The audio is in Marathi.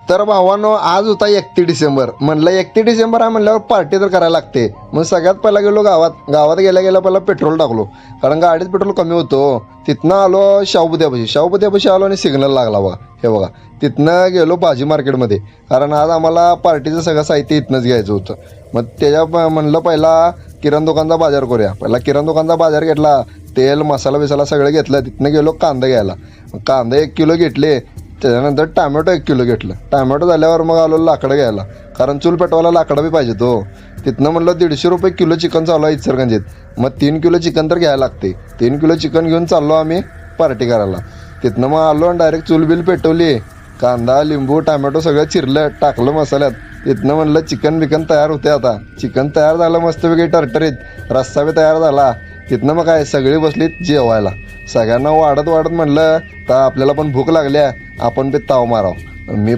तर भावानो आज होता 31 डिसेंबर. म्हणलं 31 डिसेंबर आहे म्हणल्यावर पार्टी तर करायला लागते. मग सगळ्यात पहिला गेलो गावात गेल्या पहिला पेट्रोल टाकलो, कारण गाडीत पेट्रोल कमी होतो. तिथनं आलो शाहूपुत्यापाशी आलो आणि सिग्नल लागला बघा. हे बघा, तिथनं गेलो भाजी मार्केटमध्ये, कारण आज आम्हाला पार्टीचं सगळं साहित्य इथनंच घ्यायचं होतं. मग म्हणलं पहिला किराणा दुकानचा बाजार करूया. पहिला किराणा दुकानचा बाजार घेतला, तेल मसाला बिसाला सगळं घेतलं. तिथनं गेलो कांदा घ्यायला. कांदा 1 किलो घेतले. त्याच्यानंतर टॅमॅटो 1 किलो घेतलं. टॅमॅटो झाल्यावर मग आलो लाकडं घ्यायला, कारण चूल पेटवायला लाकडं बी पाहिजे तो. तिथनं म्हणलं 150 रुपये किलो चिकन चालू आहे इचलकरंजीत. मग 3 किलो चिकन तर घ्यायला लागते. 3 किलो चिकन घेऊन चाललो आम्ही पार्टी करायला. तिथनं मग आलो आणि डायरेक्ट चूल बिल पेटवली. कांदा लिंबू टॅमॅटो सगळं चिरलं, टाकलं मसाल्यात. तिथनं म्हणलं चिकन बिकन तयार होते. आता चिकन तयार झालं मस्तपैकी टरटरीत, रस्सा बी तयार झाला. तिथनं मग काय सगळी बसलीत जेवायला. सगळ्यांना वाढत म्हणलं तर आपल्याला पण भूक लागल्या, आपण बी ताव माराव. मी